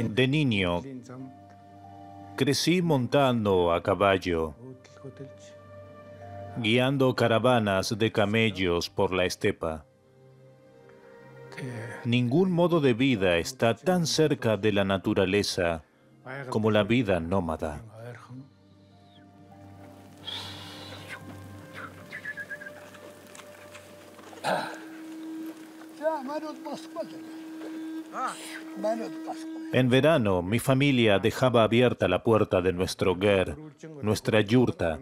De niño, crecí montando a caballo, guiando caravanas de camellos por la estepa. Ningún modo de vida está tan cerca de la naturaleza como la vida nómada. En verano, mi familia dejaba abierta la puerta de nuestro ger, nuestra yurta.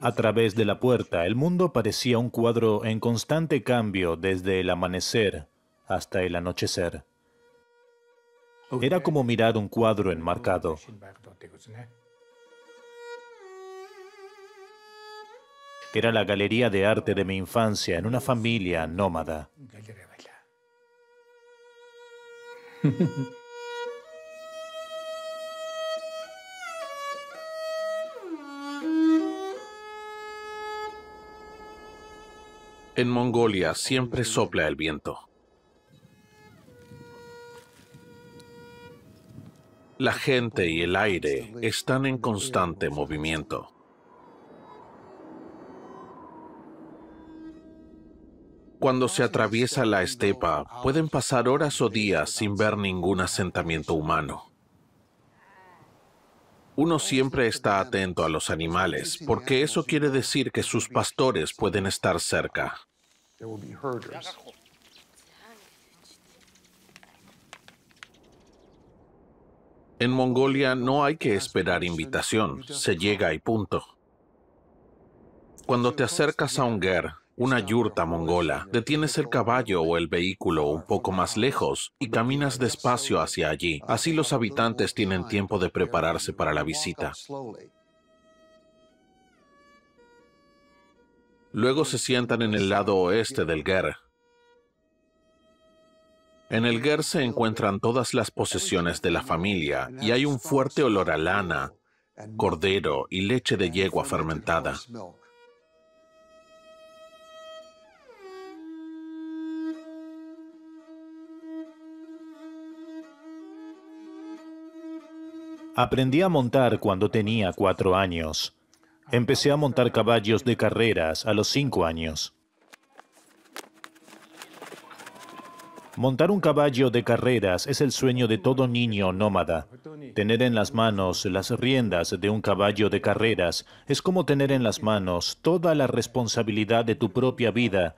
A través de la puerta, el mundo parecía un cuadro en constante cambio desde el amanecer hasta el anochecer. Era como mirar un cuadro enmarcado. Era la galería de arte de mi infancia en una familia nómada. En Mongolia siempre sopla el viento. La gente y el aire están en constante movimiento. Cuando se atraviesa la estepa, pueden pasar horas o días sin ver ningún asentamiento humano. Uno siempre está atento a los animales, porque eso quiere decir que sus pastores pueden estar cerca. En Mongolia no hay que esperar invitación, se llega y punto. Cuando te acercas a un ger, una yurta mongola, detienes el caballo o el vehículo un poco más lejos y caminas despacio hacia allí. Así los habitantes tienen tiempo de prepararse para la visita. Luego se sientan en el lado oeste del ger. En el ger se encuentran todas las posesiones de la familia y hay un fuerte olor a lana, cordero y leche de yegua fermentada. Aprendí a montar cuando tenía 4 años. Empecé a montar caballos de carreras a los 5 años. Montar un caballo de carreras es el sueño de todo niño nómada. Tener en las manos las riendas de un caballo de carreras es como tener en las manos toda la responsabilidad de tu propia vida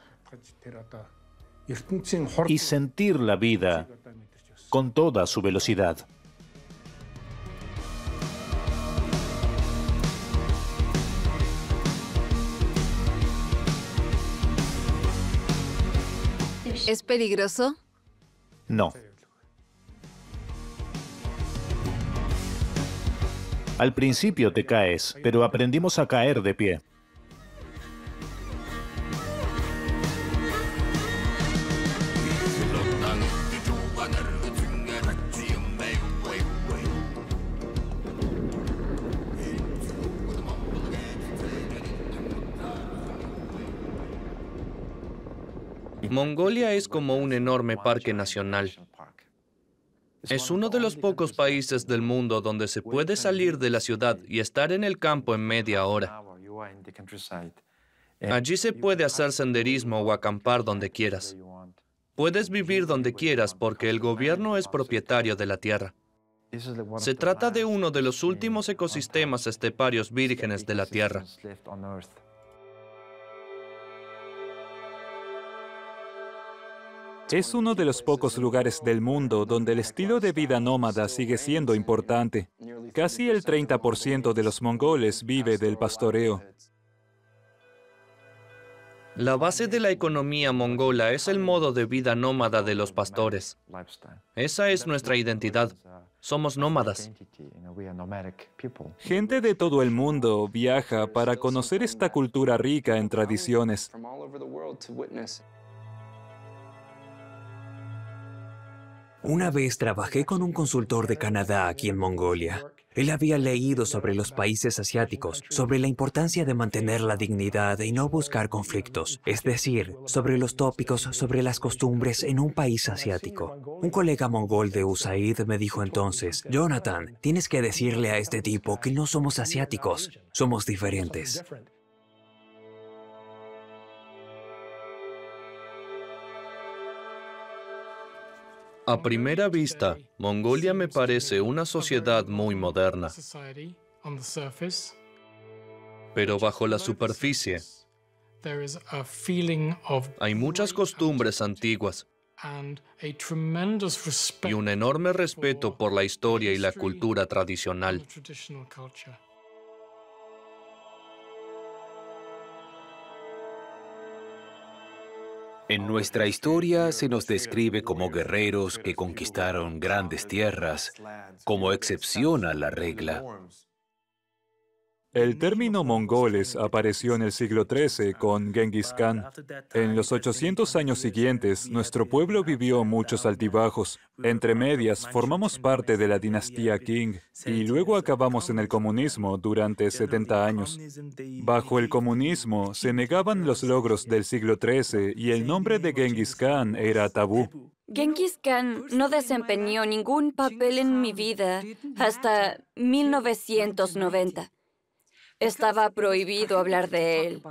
y sentir la vida con toda su velocidad. ¿Es peligroso? No. Al principio te caes, pero aprendimos a caer de pie. Mongolia es como un enorme parque nacional. Es uno de los pocos países del mundo donde se puede salir de la ciudad y estar en el campo en media hora. Allí se puede hacer senderismo o acampar donde quieras. Puedes vivir donde quieras porque el gobierno es propietario de la tierra. Se trata de uno de los últimos ecosistemas esteparios vírgenes de la tierra. Es uno de los pocos lugares del mundo donde el estilo de vida nómada sigue siendo importante. Casi el 30% de los mongoles vive del pastoreo. La base de la economía mongola es el modo de vida nómada de los pastores. Esa es nuestra identidad. Somos nómadas. Gente de todo el mundo viaja para conocer esta cultura rica en tradiciones. Una vez trabajé con un consultor de Canadá aquí en Mongolia. Él había leído sobre los países asiáticos, sobre la importancia de mantener la dignidad y no buscar conflictos, es decir, sobre los tópicos sobre las costumbres en un país asiático. Un colega mongol de USAID me dijo entonces, Jonathan, tienes que decirle a este tipo que no somos asiáticos, somos diferentes. A primera vista, Mongolia me parece una sociedad muy moderna. Pero bajo la superficie, hay muchas costumbres antiguas y un enorme respeto por la historia y la cultura tradicional. En nuestra historia se nos describe como guerreros que conquistaron grandes tierras, como excepción a la regla. El término mongoles apareció en el siglo XIII con Genghis Khan. En los 800 años siguientes, nuestro pueblo vivió muchos altibajos. Entre medias, formamos parte de la dinastía Qing y luego acabamos en el comunismo durante 70 años. Bajo el comunismo, se negaban los logros del siglo XIII y el nombre de Genghis Khan era tabú. Genghis Khan no desempeñó ningún papel en mi vida hasta 1990. Estaba prohibido hablar de él.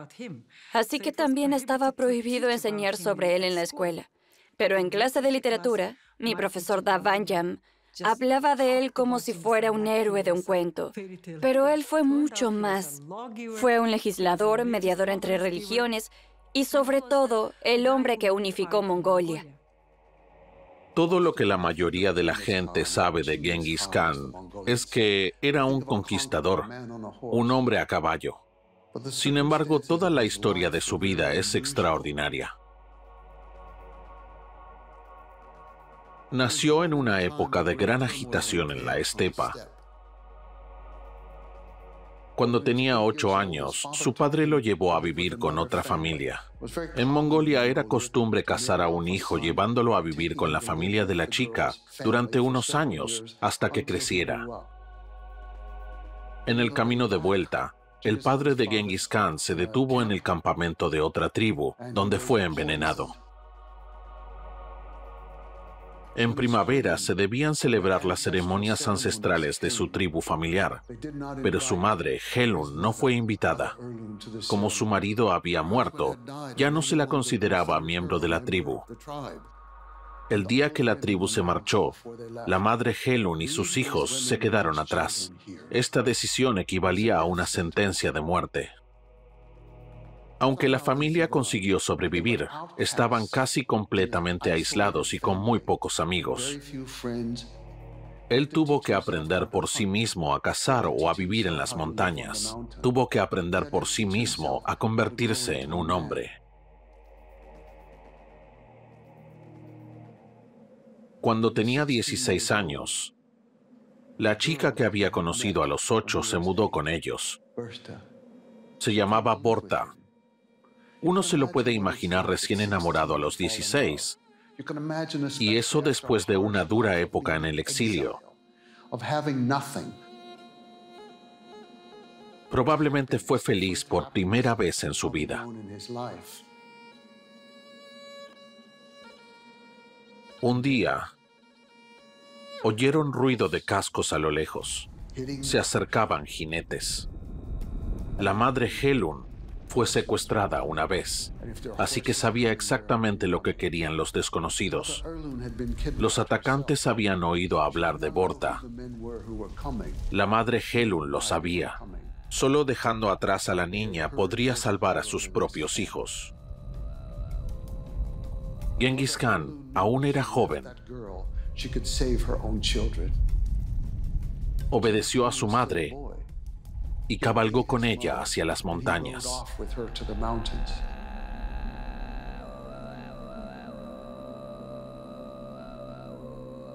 Así que también estaba prohibido enseñar sobre él en la escuela. Pero en clase de literatura, mi profesor Davanjam hablaba de él como si fuera un héroe de un cuento. Pero él fue mucho más. Fue un legislador, mediador entre religiones y, sobre todo, el hombre que unificó Mongolia. Todo lo que la mayoría de la gente sabe de Genghis Khan es que era un conquistador, un hombre a caballo. Sin embargo, toda la historia de su vida es extraordinaria. Nació en una época de gran agitación en la estepa. Cuando tenía 8 años, su padre lo llevó a vivir con otra familia. En Mongolia era costumbre casar a un hijo llevándolo a vivir con la familia de la chica durante unos años hasta que creciera. En el camino de vuelta, el padre de Genghis Khan se detuvo en el campamento de otra tribu, donde fue envenenado. En primavera se debían celebrar las ceremonias ancestrales de su tribu familiar, pero su madre, Helun, no fue invitada. Como su marido había muerto, ya no se la consideraba miembro de la tribu. El día que la tribu se marchó, la madre Helun y sus hijos se quedaron atrás. Esta decisión equivalía a una sentencia de muerte. Aunque la familia consiguió sobrevivir, estaban casi completamente aislados y con muy pocos amigos. Él tuvo que aprender por sí mismo a cazar o a vivir en las montañas. Tuvo que aprender por sí mismo a convertirse en un hombre. Cuando tenía 16 años, la chica que había conocido a los 8 se mudó con ellos. Se llamaba Borta. Uno se lo puede imaginar recién enamorado a los 16, y eso después de una dura época en el exilio. Probablemente fue feliz por primera vez en su vida. Un día, oyeron ruido de cascos a lo lejos. Se acercaban jinetes. La madre Helun fue secuestrada una vez, así que sabía exactamente lo que querían los desconocidos. Los atacantes habían oído hablar de Borta. La madre Helun lo sabía. Solo dejando atrás a la niña podría salvar a sus propios hijos. Genghis Khan aún era joven. Obedeció a su madre y cabalgó con ella hacia las montañas.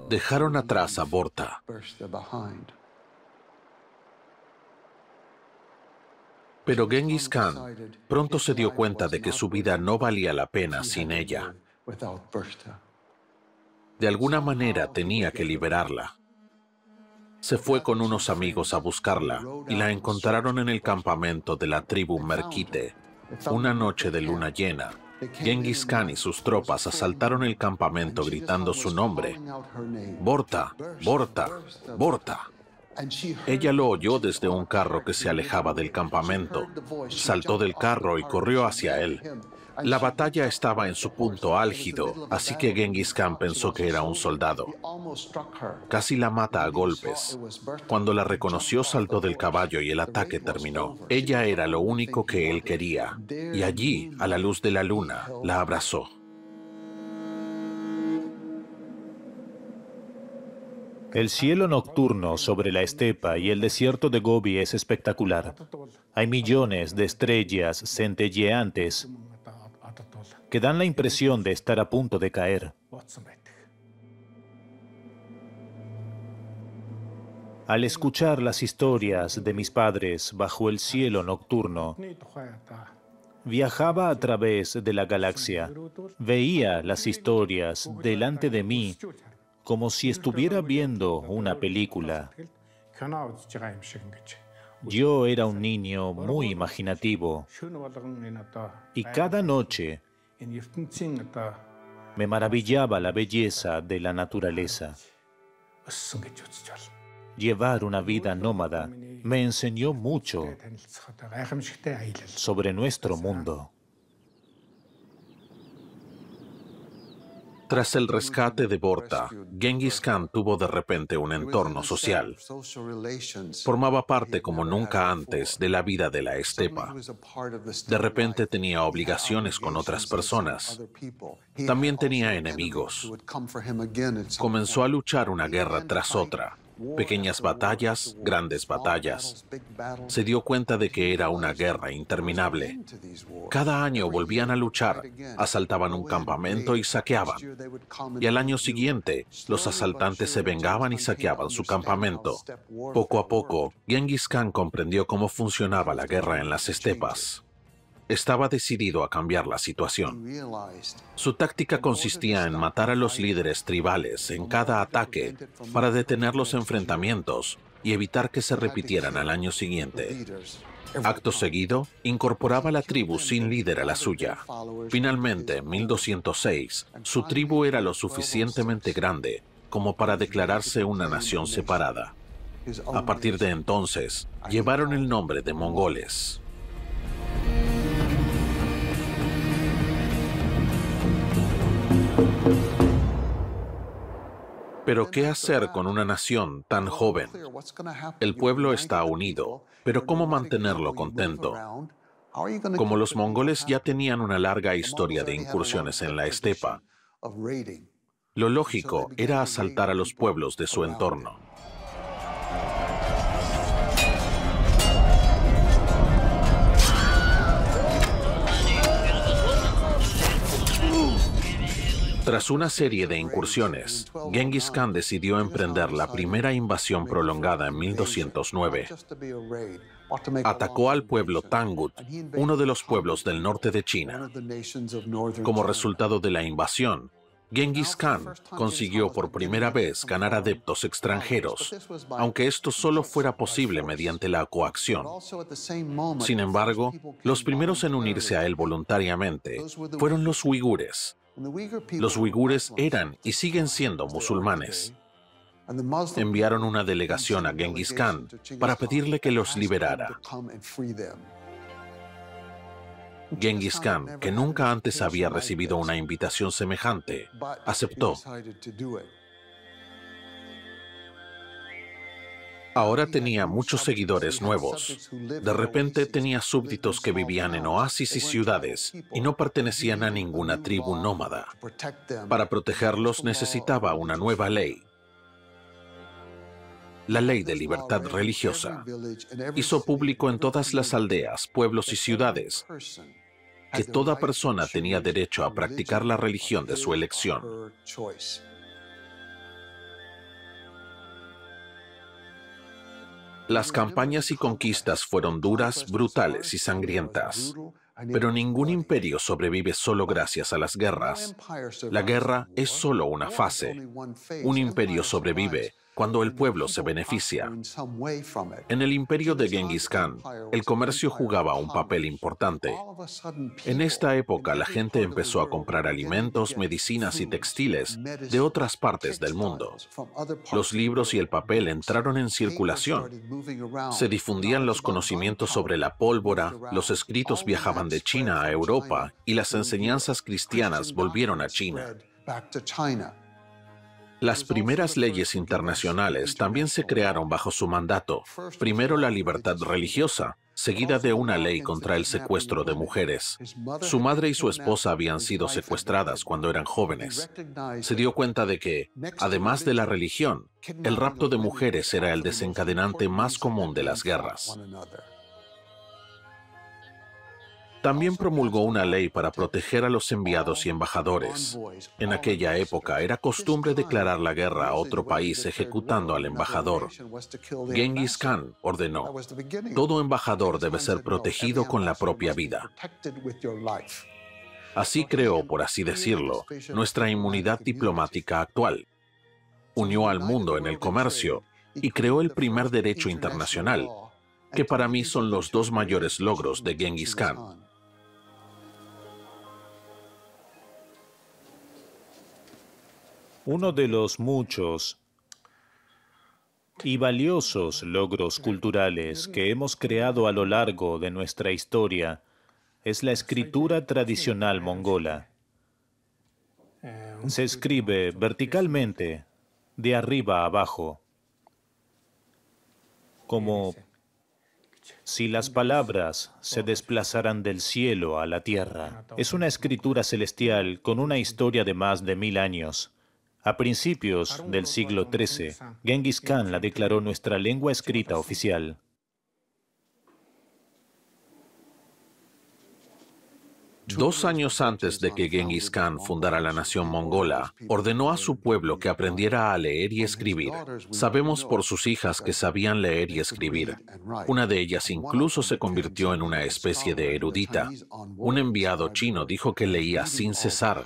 Dejaron atrás a Borta. Pero Genghis Khan pronto se dio cuenta de que su vida no valía la pena sin ella. De alguna manera tenía que liberarla. Se fue con unos amigos a buscarla y la encontraron en el campamento de la tribu Merkite. Una noche de luna llena, Genghis Khan y sus tropas asaltaron el campamento gritando su nombre: Borta, Borta, Borta. Ella lo oyó desde un carro que se alejaba del campamento. Saltó del carro y corrió hacia él. La batalla estaba en su punto álgido, así que Genghis Khan pensó que era un soldado. Casi la mata a golpes. Cuando la reconoció, saltó del caballo y el ataque terminó. Ella era lo único que él quería, y allí, a la luz de la luna, la abrazó. El cielo nocturno sobre la estepa y el desierto de Gobi es espectacular. Hay millones de estrellas centelleantes que dan la impresión de estar a punto de caer. Al escuchar las historias de mis padres bajo el cielo nocturno, viajaba a través de la galaxia. Veía las historias delante de mí como si estuviera viendo una película. Yo era un niño muy imaginativo y cada noche me maravillaba la belleza de la naturaleza. Llevar una vida nómada me enseñó mucho sobre nuestro mundo. Tras el rescate de Borta, Genghis Khan tuvo de repente un entorno social. Formaba parte como nunca antes de la vida de la estepa. De repente tenía obligaciones con otras personas. También tenía enemigos. Comenzó a luchar una guerra tras otra. Pequeñas batallas, grandes batallas. Se dio cuenta de que era una guerra interminable. Cada año volvían a luchar, asaltaban un campamento y saqueaban. Y al año siguiente, los asaltantes se vengaban y saqueaban su campamento. Poco a poco, Genghis Khan comprendió cómo funcionaba la guerra en las estepas. Estaba decidido a cambiar la situación. Su táctica consistía en matar a los líderes tribales en cada ataque para detener los enfrentamientos y evitar que se repitieran al año siguiente. Acto seguido, incorporaba la tribu sin líder a la suya. Finalmente, en 1206, su tribu era lo suficientemente grande como para declararse una nación separada. A partir de entonces, llevaron el nombre de mongoles. Pero ¿qué hacer con una nación tan joven? El pueblo está unido, pero ¿cómo mantenerlo contento? Como los mongoles ya tenían una larga historia de incursiones en la estepa, lo lógico era asaltar a los pueblos de su entorno. Tras una serie de incursiones, Genghis Khan decidió emprender la primera invasión prolongada en 1209. Atacó al pueblo Tangut, uno de los pueblos del norte de China. Como resultado de la invasión, Genghis Khan consiguió por primera vez ganar adeptos extranjeros, aunque esto solo fuera posible mediante la coacción. Sin embargo, los primeros en unirse a él voluntariamente fueron los uigures. Los uigures eran y siguen siendo musulmanes. Enviaron una delegación a Genghis Khan para pedirle que los liberara. Genghis Khan, que nunca antes había recibido una invitación semejante, aceptó. Ahora tenía muchos seguidores nuevos. De repente tenía súbditos que vivían en oasis y ciudades y no pertenecían a ninguna tribu nómada. Para protegerlos necesitaba una nueva ley. La ley de libertad religiosa. Hizo público en todas las aldeas, pueblos y ciudades que toda persona tenía derecho a practicar la religión de su elección. Las campañas y conquistas fueron duras, brutales y sangrientas. Pero ningún imperio sobrevive solo gracias a las guerras. La guerra es solo una fase. Un imperio sobrevive cuando el pueblo se beneficia. En el imperio de Genghis Khan, el comercio jugaba un papel importante. En esta época, la gente empezó a comprar alimentos, medicinas y textiles de otras partes del mundo. Los libros y el papel entraron en circulación. Se difundían los conocimientos sobre la pólvora, los escritos viajaban de China a Europa y las enseñanzas cristianas volvieron a China. Las primeras leyes internacionales también se crearon bajo su mandato. Primero la libertad religiosa, seguida de una ley contra el secuestro de mujeres. Su madre y su esposa habían sido secuestradas cuando eran jóvenes. Se dio cuenta de que, además de la religión, el rapto de mujeres era el desencadenante más común de las guerras. También promulgó una ley para proteger a los enviados y embajadores. En aquella época era costumbre declarar la guerra a otro país ejecutando al embajador. Genghis Khan ordenó: todo embajador debe ser protegido con la propia vida. Así creó, por así decirlo, nuestra inmunidad diplomática actual. Unió al mundo en el comercio y creó el primer derecho internacional, que para mí son los dos mayores logros de Genghis Khan. Uno de los muchos y valiosos logros culturales que hemos creado a lo largo de nuestra historia es la escritura tradicional mongola. Se escribe verticalmente, de arriba a abajo, como si las palabras se desplazaran del cielo a la tierra. Es una escritura celestial con una historia de más de 1000 años. A principios del siglo XIII, Genghis Khan la declaró nuestra lengua escrita oficial. Dos años antes de que Genghis Khan fundara la nación mongola, ordenó a su pueblo que aprendiera a leer y escribir. Sabemos por sus hijas que sabían leer y escribir. Una de ellas incluso se convirtió en una especie de erudita. Un enviado chino dijo que leía sin cesar.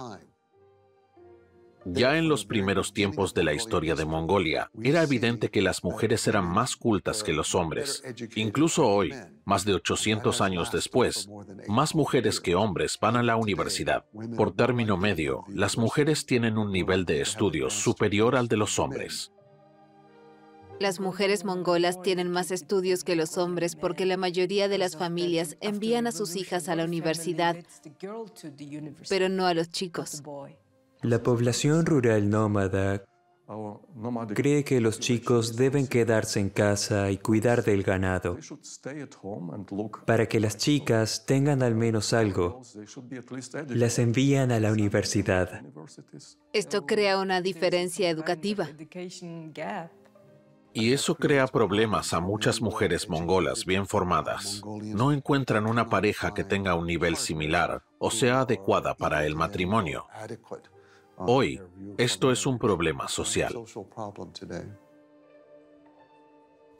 Ya en los primeros tiempos de la historia de Mongolia, era evidente que las mujeres eran más cultas que los hombres. Incluso hoy, más de 800 años después, más mujeres que hombres van a la universidad. Por término medio, las mujeres tienen un nivel de estudios superior al de los hombres. Las mujeres mongolas tienen más estudios que los hombres porque la mayoría de las familias envían a sus hijas a la universidad, pero no a los chicos. La población rural nómada cree que los chicos deben quedarse en casa y cuidar del ganado. Para que las chicas tengan al menos algo, las envían a la universidad. Esto crea una diferencia educativa. Y eso crea problemas a muchas mujeres mongolas bien formadas. No encuentran una pareja que tenga un nivel similar o sea adecuada para el matrimonio. Hoy, esto es un problema social.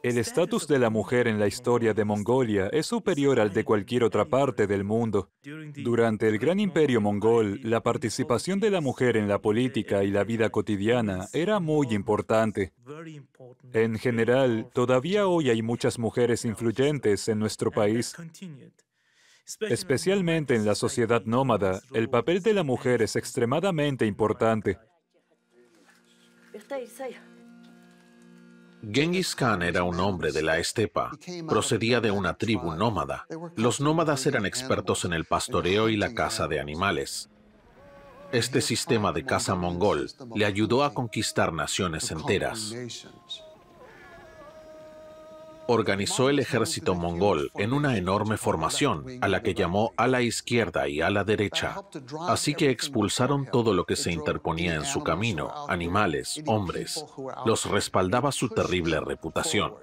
El estatus de la mujer en la historia de Mongolia es superior al de cualquier otra parte del mundo. Durante el Gran Imperio Mongol, la participación de la mujer en la política y la vida cotidiana era muy importante. En general, todavía hoy hay muchas mujeres influyentes en nuestro país. Especialmente en la sociedad nómada, el papel de la mujer es extremadamente importante. Genghis Khan era un hombre de la estepa. Procedía de una tribu nómada. Los nómadas eran expertos en el pastoreo y la caza de animales. Este sistema de caza mongol le ayudó a conquistar naciones enteras. Organizó el ejército mongol en una enorme formación, a la que llamó ala izquierda y ala derecha. Así que expulsaron todo lo que se interponía en su camino, animales, hombres. Los respaldaba su terrible reputación.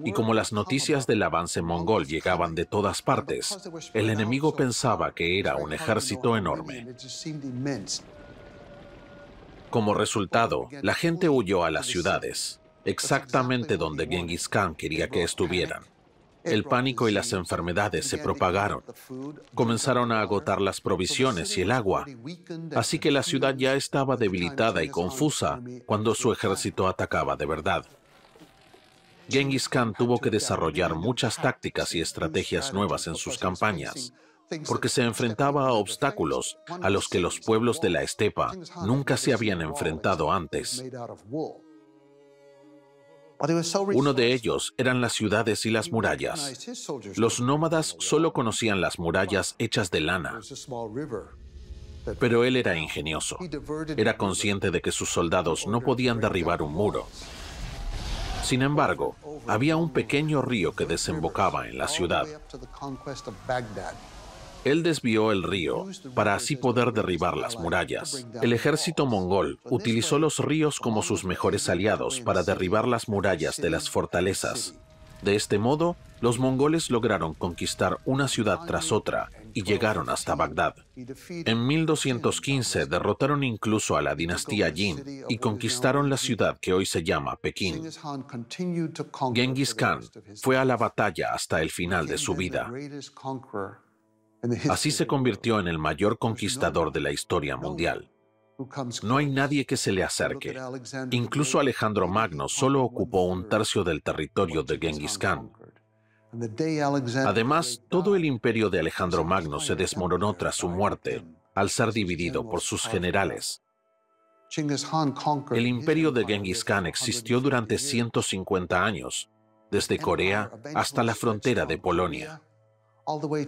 Y como las noticias del avance mongol llegaban de todas partes, el enemigo pensaba que era un ejército enorme. Como resultado, la gente huyó a las ciudades, exactamente donde Genghis Khan quería que estuvieran. El pánico y las enfermedades se propagaron. Comenzaron a agotar las provisiones y el agua. Así que la ciudad ya estaba debilitada y confusa cuando su ejército atacaba de verdad. Genghis Khan tuvo que desarrollar muchas tácticas y estrategias nuevas en sus campañas, porque se enfrentaba a obstáculos a los que los pueblos de la estepa nunca se habían enfrentado antes. Uno de ellos eran las ciudades y las murallas. Los nómadas solo conocían las murallas hechas de lana, pero él era ingenioso. Era consciente de que sus soldados no podían derribar un muro. Sin embargo, había un pequeño río que desembocaba en la ciudad. Él desvió el río para así poder derribar las murallas. El ejército mongol utilizó los ríos como sus mejores aliados para derribar las murallas de las fortalezas. De este modo, los mongoles lograron conquistar una ciudad tras otra y llegaron hasta Bagdad. En 1215 derrotaron incluso a la dinastía Jin y conquistaron la ciudad que hoy se llama Pekín. Genghis Khan fue a la batalla hasta el final de su vida. Así se convirtió en el mayor conquistador de la historia mundial. No hay nadie que se le acerque. Incluso Alejandro Magno solo ocupó un tercio del territorio de Genghis Khan. Además, todo el imperio de Alejandro Magno se desmoronó tras su muerte, al ser dividido por sus generales. El imperio de Genghis Khan existió durante 150 años, desde Corea hasta la frontera de Polonia.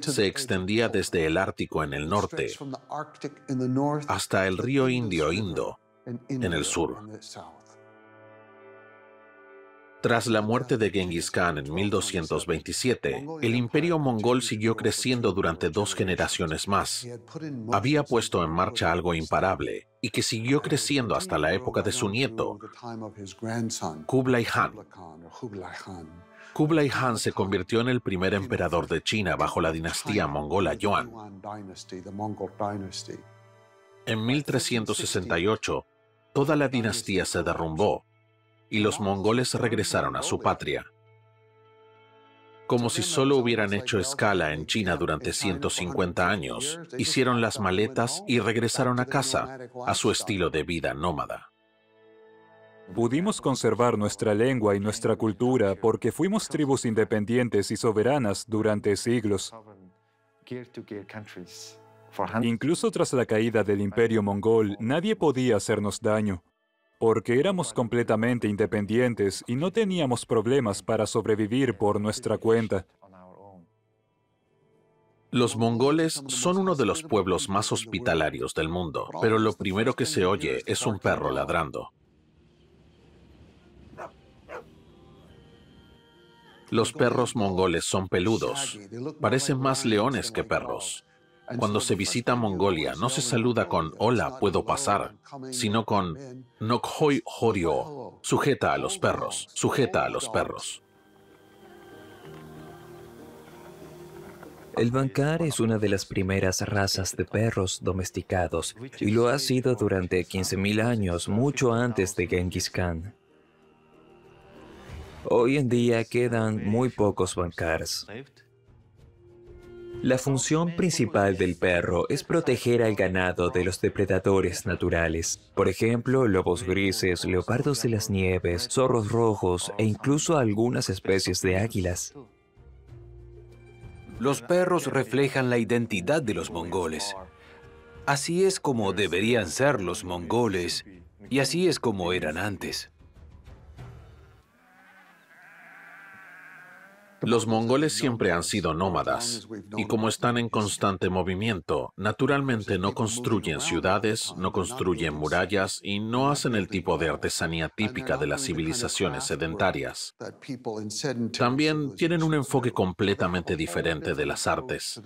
Se extendía desde el Ártico en el norte hasta el río Indio Indo en el sur. Tras la muerte de Genghis Khan en 1227, el imperio mongol siguió creciendo durante 2 generaciones más. Había puesto en marcha algo imparable y que siguió creciendo hasta la época de su nieto, Kublai Khan. Kublai Khan se convirtió en el primer emperador de China bajo la dinastía mongola Yuan. En 1368, toda la dinastía se derrumbó y los mongoles regresaron a su patria. Como si solo hubieran hecho escala en China durante 150 años, hicieron las maletas y regresaron a casa, a su estilo de vida nómada. Pudimos conservar nuestra lengua y nuestra cultura porque fuimos tribus independientes y soberanas durante siglos. Incluso tras la caída del imperio mongol, nadie podía hacernos daño, porque éramos completamente independientes y no teníamos problemas para sobrevivir por nuestra cuenta. Los mongoles son uno de los pueblos más hospitalarios del mundo, pero lo primero que se oye es un perro ladrando. Los perros mongoles son peludos, parecen más leones que perros. Cuando se visita Mongolia, no se saluda con «Hola, ¿puedo pasar?», sino con «Nokhoi Horio», sujeta a los perros, sujeta a los perros. El Bankar es una de las primeras razas de perros domesticados y lo ha sido durante 15.000 años, mucho antes de Genghis Khan. Hoy en día quedan muy pocos Bankars. La función principal del perro es proteger al ganado de los depredadores naturales. Por ejemplo, lobos grises, leopardos de las nieves, zorros rojos e incluso algunas especies de águilas. Los perros reflejan la identidad de los mongoles. Así es como deberían ser los mongoles y así es como eran antes. Los mongoles siempre han sido nómadas, y como están en constante movimiento, naturalmente no construyen ciudades, no construyen murallas y no hacen el tipo de artesanía típica de las civilizaciones sedentarias. También tienen un enfoque completamente diferente de las artes.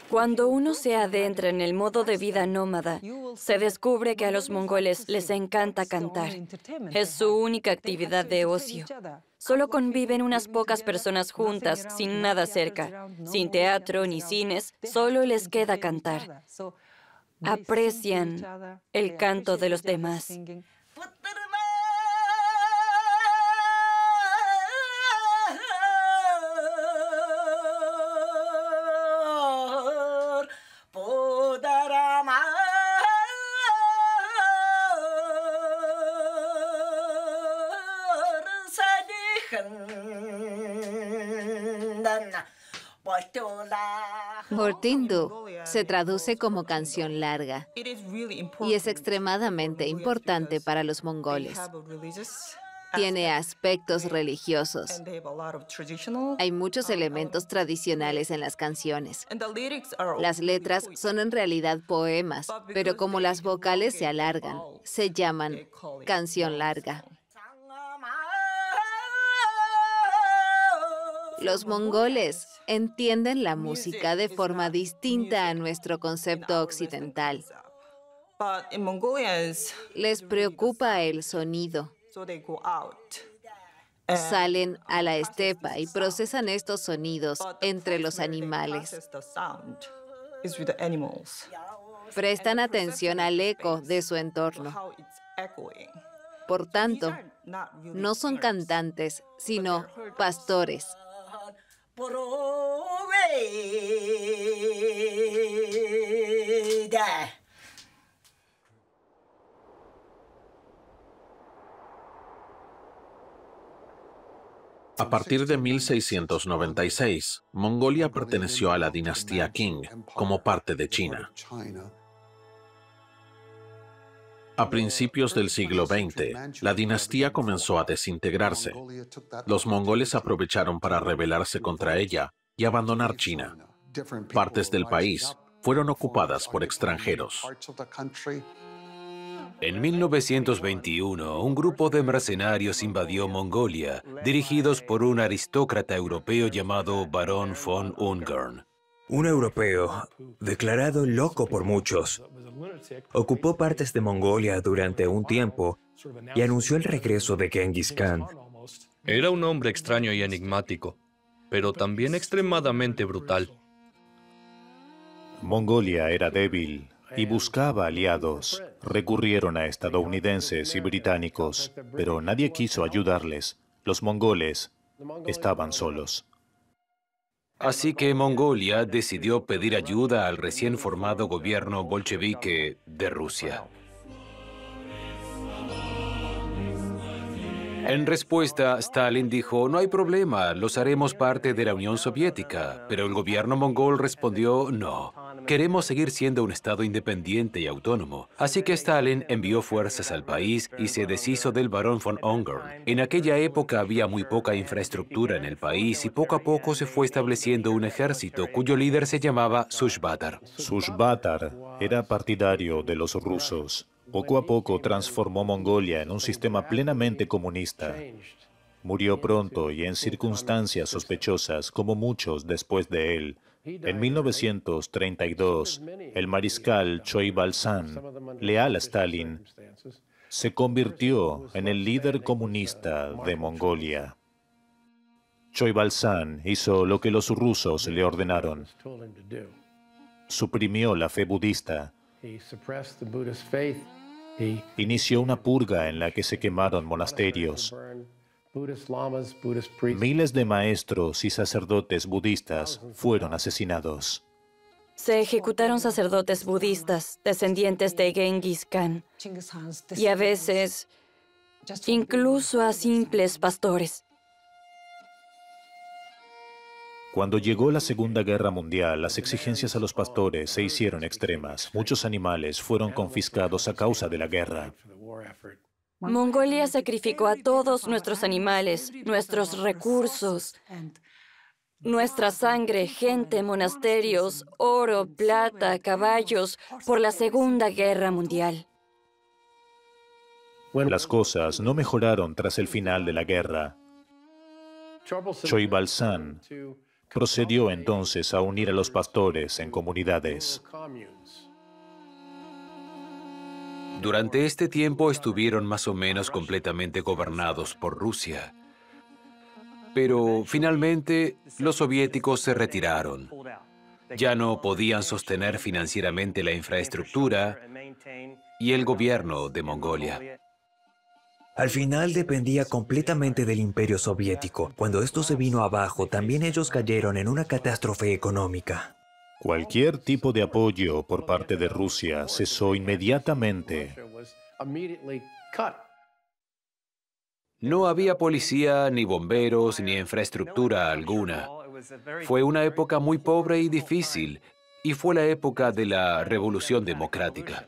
Cuando uno se adentra en el modo de vida nómada, se descubre que a los mongoles les encanta cantar. Es su única actividad de ocio. Solo conviven unas pocas personas juntas, sin nada cerca, sin teatro ni cines, solo les queda cantar. Aprecian el canto de los demás. Hortindu se traduce como canción larga y es extremadamente importante para los mongoles. Tiene aspectos religiosos. Hay muchos elementos tradicionales en las canciones. Las letras son en realidad poemas, pero como las vocales se alargan, se llaman canción larga. Los mongoles entienden la música de forma distinta a nuestro concepto occidental. Les preocupa el sonido. Salen a la estepa y procesan estos sonidos entre los animales. Prestan atención al eco de su entorno. Por tanto, no son cantantes, sino pastores. A partir de 1696, Mongolia perteneció a la dinastía Qing como parte de China. A principios del siglo XX, la dinastía comenzó a desintegrarse. Los mongoles aprovecharon para rebelarse contra ella y abandonar China. Partes del país fueron ocupadas por extranjeros. En 1921, un grupo de mercenarios invadió Mongolia, dirigidos por un aristócrata europeo llamado Barón von Ungern. Un europeo, declarado loco por muchos, ocupó partes de Mongolia durante un tiempo y anunció el regreso de Genghis Khan. Era un hombre extraño y enigmático, pero también extremadamente brutal. Mongolia era débil y buscaba aliados. Recurrieron a estadounidenses y británicos, pero nadie quiso ayudarles. Los mongoles estaban solos. Así que Mongolia decidió pedir ayuda al recién formado gobierno bolchevique de Rusia. En respuesta, Stalin dijo, no hay problema, los haremos parte de la Unión Soviética. Pero el gobierno mongol respondió, no, queremos seguir siendo un estado independiente y autónomo. Así que Stalin envió fuerzas al país y se deshizo del barón von Ungern. En aquella época había muy poca infraestructura en el país y poco a poco se fue estableciendo un ejército cuyo líder se llamaba Sushbatar. Sushbatar era partidario de los rusos. Poco a poco transformó Mongolia en un sistema plenamente comunista. Murió pronto y en circunstancias sospechosas, como muchos después de él. En 1932, el mariscal Choibalsan, leal a Stalin, se convirtió en el líder comunista de Mongolia. Choibalsan hizo lo que los rusos le ordenaron. Suprimió la fe budista. Inició una purga en la que se quemaron monasterios. Miles de maestros y sacerdotes budistas fueron asesinados. Se ejecutaron sacerdotes budistas, descendientes de Genghis Khan, y a veces incluso a simples pastores. Cuando llegó la Segunda Guerra Mundial, las exigencias a los pastores se hicieron extremas. Muchos animales fueron confiscados a causa de la guerra. Mongolia sacrificó a todos nuestros animales, nuestros recursos, nuestra sangre, gente, monasterios, oro, plata, caballos, por la Segunda Guerra Mundial. Las cosas no mejoraron tras el final de la guerra. Choibalsan procedió entonces a unir a los pastores en comunidades. Durante este tiempo estuvieron más o menos completamente gobernados por Rusia. Pero finalmente los soviéticos se retiraron. Ya no podían sostener financieramente la infraestructura y el gobierno de Mongolia. Al final dependía completamente del Imperio Soviético. Cuando esto se vino abajo, también ellos cayeron en una catástrofe económica. Cualquier tipo de apoyo por parte de Rusia cesó inmediatamente. No había policía, ni bomberos, ni infraestructura alguna. Fue una época muy pobre y difícil, y fue la época de la Revolución Democrática.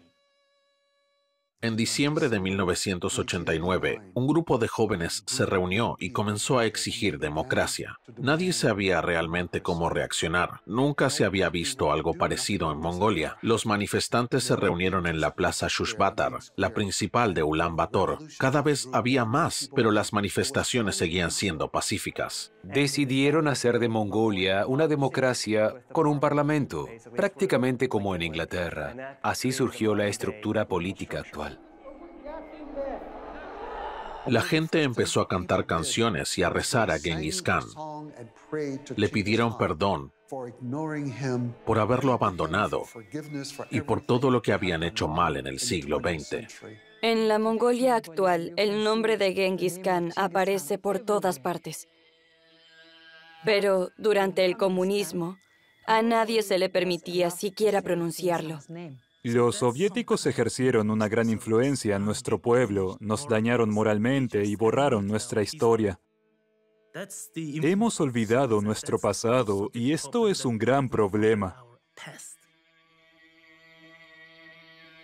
En diciembre de 1989, un grupo de jóvenes se reunió y comenzó a exigir democracia. Nadie sabía realmente cómo reaccionar. Nunca se había visto algo parecido en Mongolia. Los manifestantes se reunieron en la plaza Shushbatar, la principal de Ulan Bator. Cada vez había más, pero las manifestaciones seguían siendo pacíficas. Decidieron hacer de Mongolia una democracia con un parlamento, prácticamente como en Inglaterra. Así surgió la estructura política actual. La gente empezó a cantar canciones y a rezar a Genghis Khan. Le pidieron perdón por haberlo abandonado y por todo lo que habían hecho mal en el siglo XX. En la Mongolia actual, el nombre de Genghis Khan aparece por todas partes. Pero durante el comunismo, a nadie se le permitía siquiera pronunciarlo. Los soviéticos ejercieron una gran influencia en nuestro pueblo, nos dañaron moralmente y borraron nuestra historia. Hemos olvidado nuestro pasado y esto es un gran problema.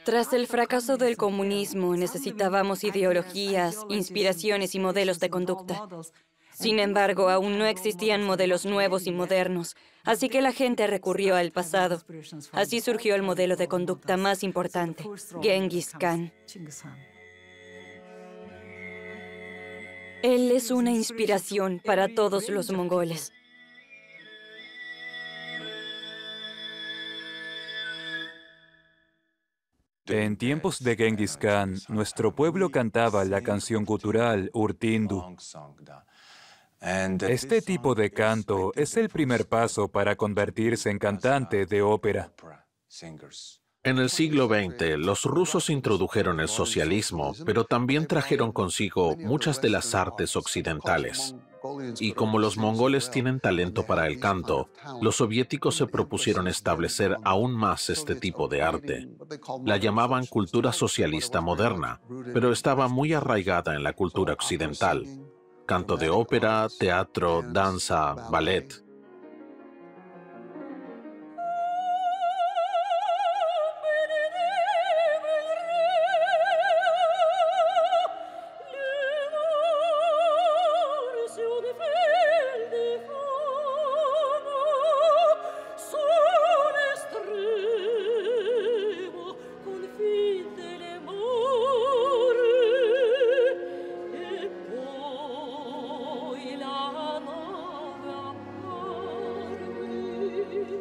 Tras el fracaso del comunismo, necesitábamos ideologías, inspiraciones y modelos de conducta. Sin embargo, aún no existían modelos nuevos y modernos, así que la gente recurrió al pasado. Así surgió el modelo de conducta más importante, Genghis Khan. Él es una inspiración para todos los mongoles. En tiempos de Genghis Khan, nuestro pueblo cantaba la canción gutural Urtindu. Este tipo de canto es el primer paso para convertirse en cantante de ópera. En el siglo XX, los rusos introdujeron el socialismo, pero también trajeron consigo muchas de las artes occidentales. Y como los mongoles tienen talento para el canto, los soviéticos se propusieron establecer aún más este tipo de arte. La llamaban cultura socialista moderna, pero estaba muy arraigada en la cultura occidental. Canto de ópera, teatro, danza, ballet.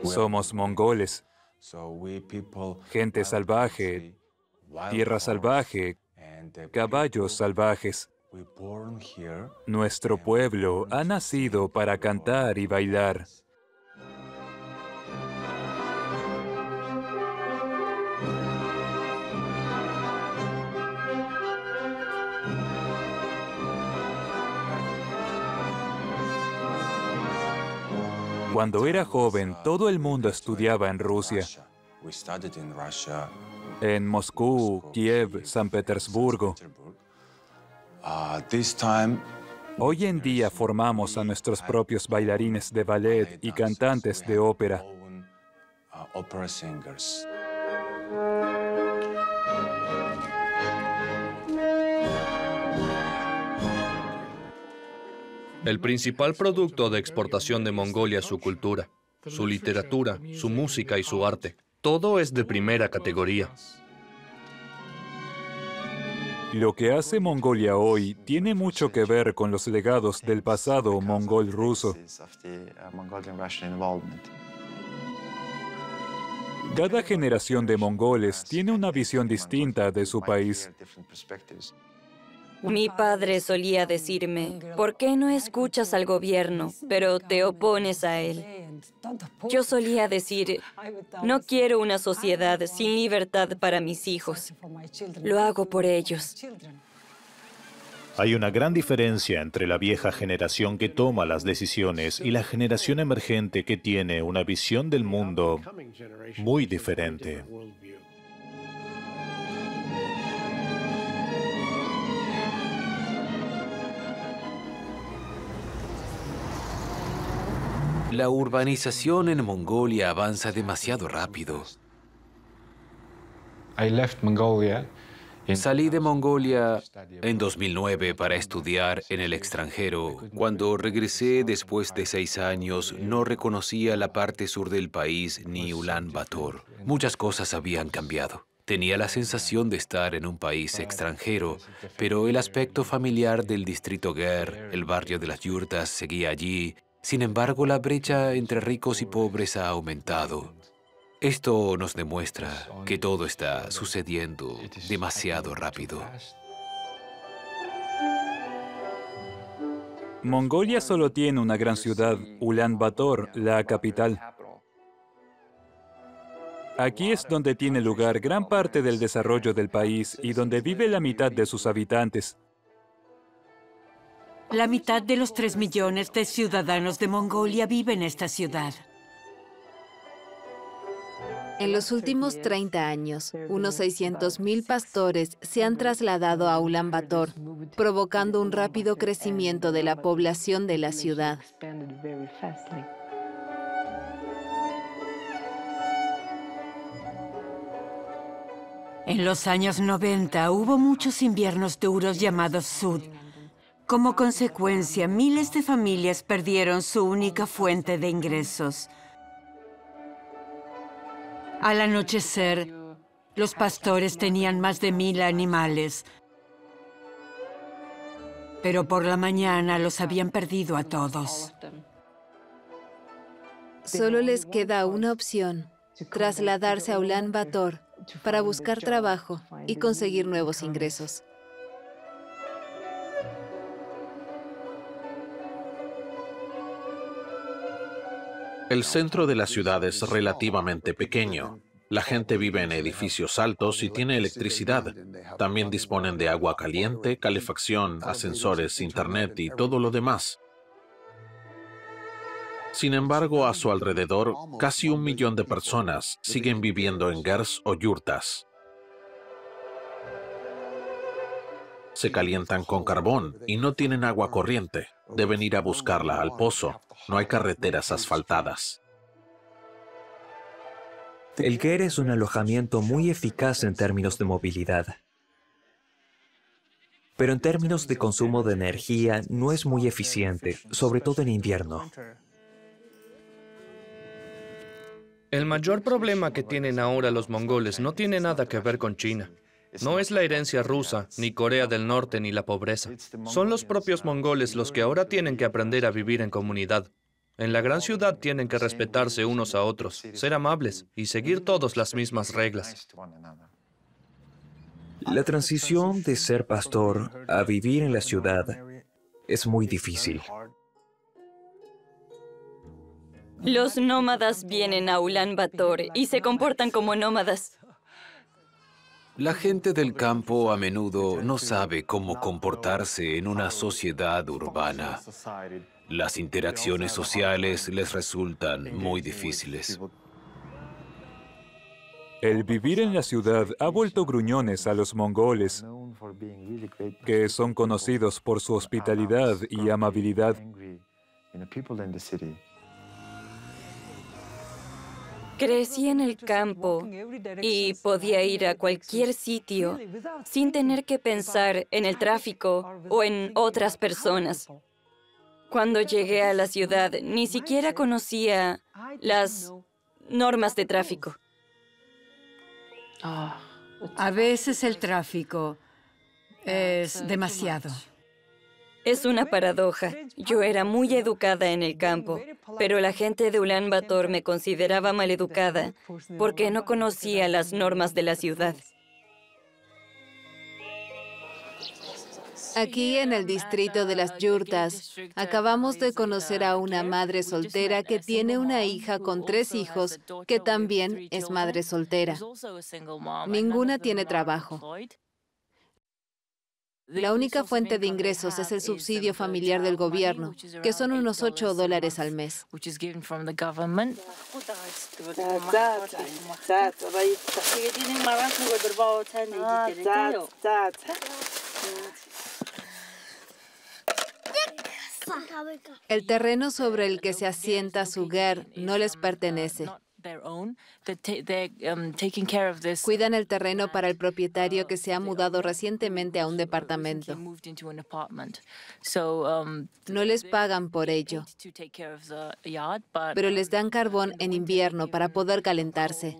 Somos mongoles, gente salvaje, tierra salvaje, caballos salvajes. Nuestro pueblo ha nacido para cantar y bailar. Cuando era joven, todo el mundo estudiaba en Rusia. En Moscú, Kiev, San Petersburgo. Hoy en día formamos a nuestros propios bailarines de ballet y cantantes de ópera. El principal producto de exportación de Mongolia es su cultura, su literatura, su música y su arte. Todo es de primera categoría. Lo que hace Mongolia hoy tiene mucho que ver con los legados del pasado mongol ruso. Cada generación de mongoles tiene una visión distinta de su país. Mi padre solía decirme, ¿por qué no escuchas al gobierno, pero te opones a él? Yo solía decir, no quiero una sociedad sin libertad para mis hijos. Lo hago por ellos. Hay una gran diferencia entre la vieja generación que toma las decisiones y la generación emergente que tiene una visión del mundo muy diferente. La urbanización en Mongolia avanza demasiado rápido. Salí de Mongolia en 2009 para estudiar en el extranjero. Cuando regresé después de 6 años, no reconocía la parte sur del país ni Ulan Bator. Muchas cosas habían cambiado. Tenía la sensación de estar en un país extranjero, pero el aspecto familiar del distrito Ger, el barrio de las yurtas, seguía allí. Sin embargo, la brecha entre ricos y pobres ha aumentado. Esto nos demuestra que todo está sucediendo demasiado rápido. Mongolia solo tiene una gran ciudad, Ulan Bator, la capital. Aquí es donde tiene lugar gran parte del desarrollo del país y donde vive la mitad de sus habitantes. La mitad de los 3 millones de ciudadanos de Mongolia vive en esta ciudad. En los últimos 30 años, unos 600.000 pastores se han trasladado a Ulan Bator, provocando un rápido crecimiento de la población de la ciudad. En los años 90 hubo muchos inviernos duros llamados Sud. Como consecuencia, miles de familias perdieron su única fuente de ingresos. Al anochecer, los pastores tenían más de 1000 animales, pero por la mañana los habían perdido a todos. Solo les queda una opción: trasladarse a Ulan Bator para buscar trabajo y conseguir nuevos ingresos. El centro de la ciudad es relativamente pequeño. La gente vive en edificios altos y tiene electricidad. También disponen de agua caliente, calefacción, ascensores, internet y todo lo demás. Sin embargo, a su alrededor, casi 1 millón de personas siguen viviendo en gers o yurtas. Se calientan con carbón y no tienen agua corriente. Deben ir a buscarla al pozo. No hay carreteras asfaltadas. El ger es un alojamiento muy eficaz en términos de movilidad. Pero en términos de consumo de energía no es muy eficiente, sobre todo en invierno. El mayor problema que tienen ahora los mongoles no tiene nada que ver con China. No es la herencia rusa, ni Corea del Norte, ni la pobreza. Son los propios mongoles los que ahora tienen que aprender a vivir en comunidad. En la gran ciudad tienen que respetarse unos a otros, ser amables y seguir todos las mismas reglas. La transición de ser pastor a vivir en la ciudad es muy difícil. Los nómadas vienen a Ulan Bator y se comportan como nómadas. La gente del campo a menudo no sabe cómo comportarse en una sociedad urbana. Las interacciones sociales les resultan muy difíciles. El vivir en la ciudad ha vuelto gruñones a los mongoles, que son conocidos por su hospitalidad y amabilidad. Crecí en el campo y podía ir a cualquier sitio sin tener que pensar en el tráfico o en otras personas. Cuando llegué a la ciudad, ni siquiera conocía las normas de tráfico. A veces el tráfico es demasiado. Es una paradoja. Yo era muy educada en el campo, pero la gente de Ulan Bator me consideraba maleducada porque no conocía las normas de la ciudad. Aquí en el distrito de las yurtas, acabamos de conocer a una madre soltera que tiene una hija con 3 hijos, que también es madre soltera. Ninguna tiene trabajo. La única fuente de ingresos es el subsidio familiar del gobierno, que son unos $8 al mes. El terreno sobre el que se asienta su ger no les pertenece. Cuidan el terreno para el propietario que se ha mudado recientemente a un departamento. No les pagan por ello, pero les dan carbón en invierno para poder calentarse.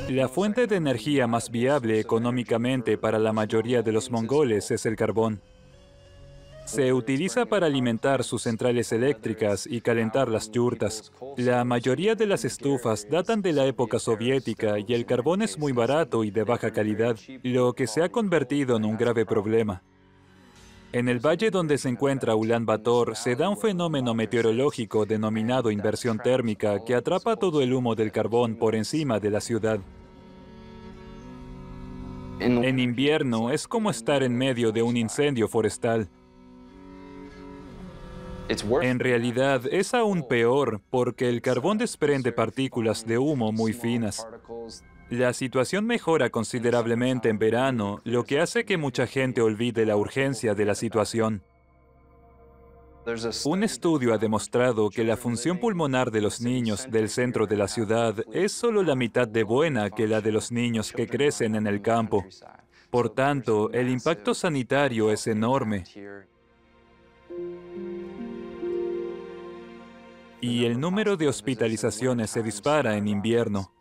La fuente de energía más viable económicamente para la mayoría de los mongoles es el carbón. Se utiliza para alimentar sus centrales eléctricas y calentar las yurtas. La mayoría de las estufas datan de la época soviética y el carbón es muy barato y de baja calidad, lo que se ha convertido en un grave problema. En el valle donde se encuentra Ulan Bator se da un fenómeno meteorológico denominado inversión térmica que atrapa todo el humo del carbón por encima de la ciudad. En invierno es como estar en medio de un incendio forestal. En realidad es aún peor porque el carbón desprende partículas de humo muy finas. La situación mejora considerablemente en verano, lo que hace que mucha gente olvide la urgencia de la situación. Un estudio ha demostrado que la función pulmonar de los niños del centro de la ciudad es solo la mitad de buena que la de los niños que crecen en el campo. Por tanto, el impacto sanitario es enorme. Y el número de hospitalizaciones se dispara en invierno.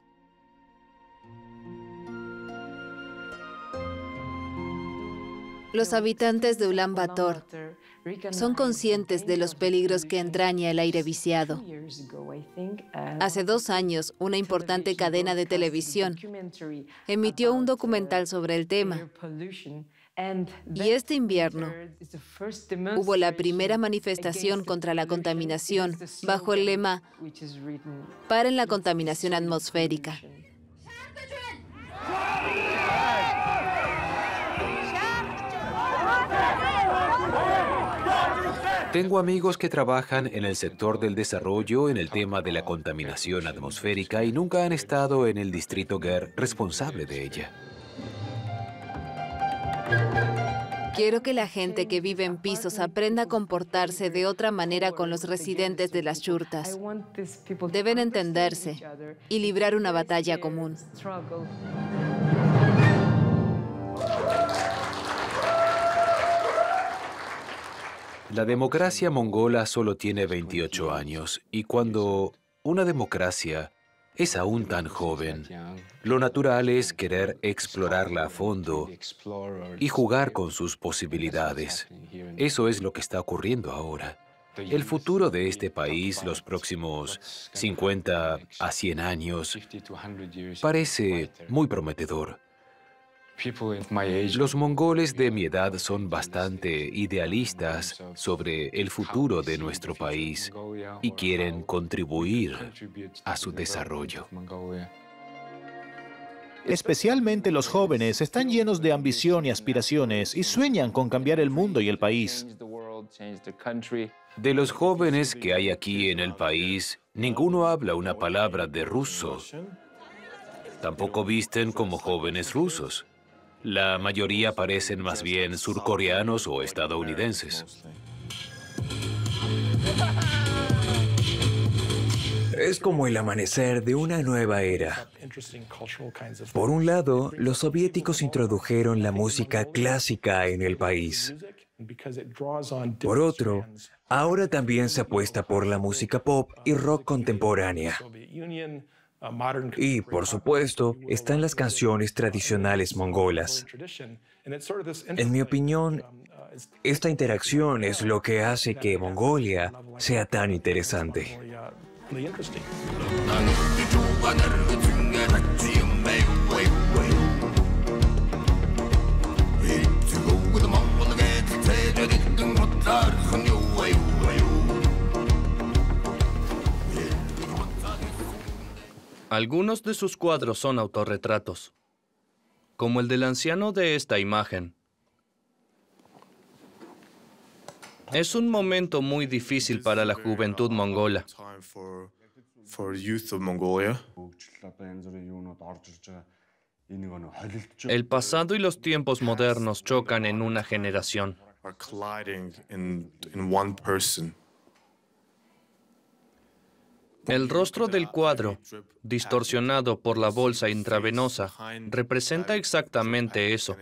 Los habitantes de Ulan Bator son conscientes de los peligros que entraña el aire viciado. Hace 2 años, una importante cadena de televisión emitió un documental sobre el tema. Y este invierno hubo la primera manifestación contra la contaminación bajo el lema "Paren la contaminación atmosférica". Tengo amigos que trabajan en el sector del desarrollo en el tema de la contaminación atmosférica y nunca han estado en el distrito ger responsable de ella. Quiero que la gente que vive en pisos aprenda a comportarse de otra manera con los residentes de las yurtas. Deben entenderse y librar una batalla común. La democracia mongola solo tiene 28 años y cuando una democracia es aún tan joven, lo natural es querer explorarla a fondo y jugar con sus posibilidades. Eso es lo que está ocurriendo ahora. El futuro de este país, los próximos 50 a 100 años, parece muy prometedor. Los mongoles de mi edad son bastante idealistas sobre el futuro de nuestro país y quieren contribuir a su desarrollo. Especialmente los jóvenes están llenos de ambición y aspiraciones y sueñan con cambiar el mundo y el país. De los jóvenes que hay aquí en el país, ninguno habla una palabra de ruso. Tampoco visten como jóvenes rusos. La mayoría parecen más bien surcoreanos o estadounidenses. Es como el amanecer de una nueva era. Por un lado, los soviéticos introdujeron la música clásica en el país. Por otro, ahora también se apuesta por la música pop y rock contemporánea. Y, por supuesto, están las canciones tradicionales mongolas. En mi opinión, esta interacción es lo que hace que Mongolia sea tan interesante. Algunos de sus cuadros son autorretratos, como el del anciano de esta imagen. Es un momento muy difícil para la juventud mongola. El pasado y los tiempos modernos chocan en una generación. El rostro del cuadro, distorsionado por la bolsa intravenosa, representa exactamente eso.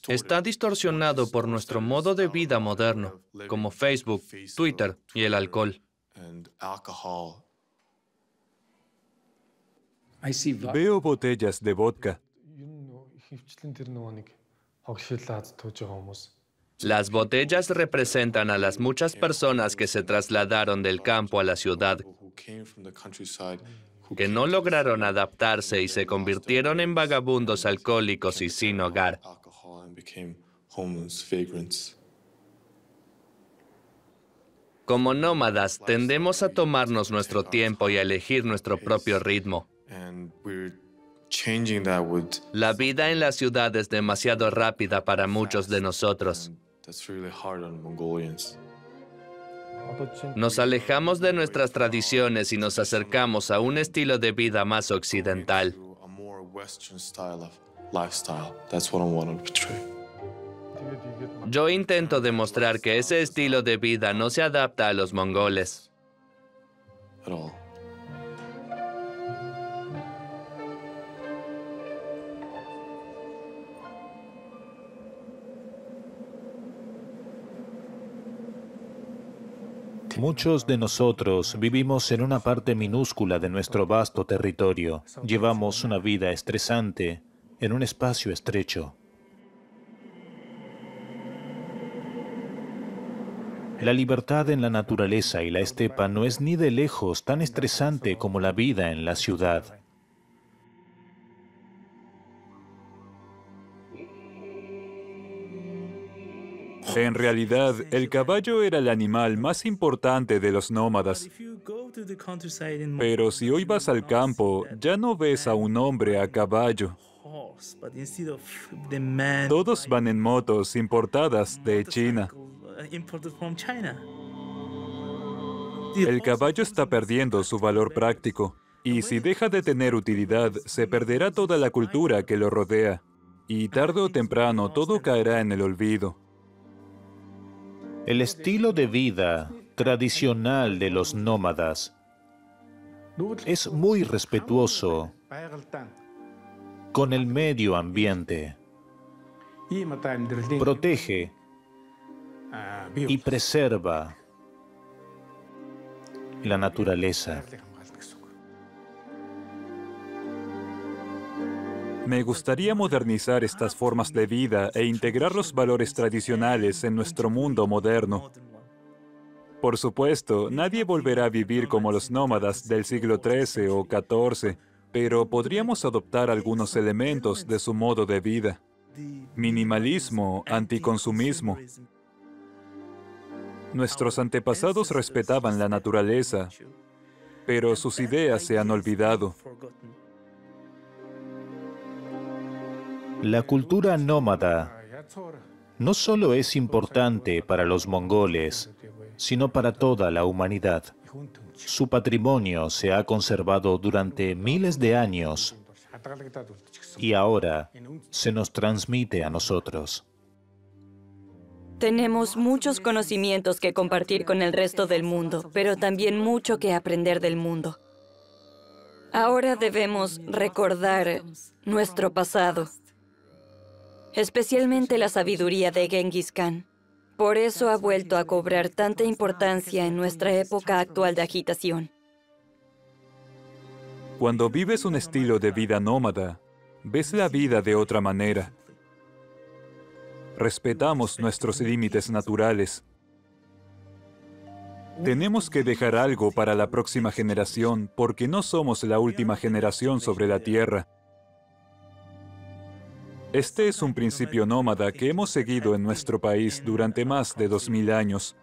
Está distorsionado por nuestro modo de vida moderno, como Facebook, Twitter y el alcohol. Veo botellas de vodka. Las botellas representan a las muchas personas que se trasladaron del campo a la ciudad, que no lograron adaptarse y se convirtieron en vagabundos alcohólicos y sin hogar. Como nómadas, tendemos a tomarnos nuestro tiempo y a elegir nuestro propio ritmo. La vida en la ciudad es demasiado rápida para muchos de nosotros. Nos alejamos de nuestras tradiciones y nos acercamos a un estilo de vida más occidental. Yo intento demostrar que ese estilo de vida no se adapta a los mongoles. Muchos de nosotros vivimos en una parte minúscula de nuestro vasto territorio. Llevamos una vida estresante en un espacio estrecho. La libertad en la naturaleza y la estepa no es ni de lejos tan estresante como la vida en la ciudad. En realidad, el caballo era el animal más importante de los nómadas. Pero si hoy vas al campo, ya no ves a un hombre a caballo. Todos van en motos importadas de China. El caballo está perdiendo su valor práctico, y si deja de tener utilidad, se perderá toda la cultura que lo rodea, y tarde o temprano todo caerá en el olvido. El estilo de vida tradicional de los nómadas es muy respetuoso con el medio ambiente. Protege y preserva la naturaleza. Me gustaría modernizar estas formas de vida e integrar los valores tradicionales en nuestro mundo moderno. Por supuesto, nadie volverá a vivir como los nómadas del siglo XIII o XIV, pero podríamos adoptar algunos elementos de su modo de vida. Minimalismo, anticonsumismo. Nuestros antepasados respetaban la naturaleza, pero sus ideas se han olvidado. La cultura nómada no solo es importante para los mongoles, sino para toda la humanidad. Su patrimonio se ha conservado durante miles de años y ahora se nos transmite a nosotros. Tenemos muchos conocimientos que compartir con el resto del mundo, pero también mucho que aprender del mundo. Ahora debemos recordar nuestro pasado, especialmente la sabiduría de Genghis Khan. Por eso ha vuelto a cobrar tanta importancia en nuestra época actual de agitación. Cuando vives un estilo de vida nómada, ves la vida de otra manera. Respetamos nuestros límites naturales. Tenemos que dejar algo para la próxima generación porque no somos la última generación sobre la Tierra. Este es un principio nómada que hemos seguido en nuestro país durante más de 2000 años.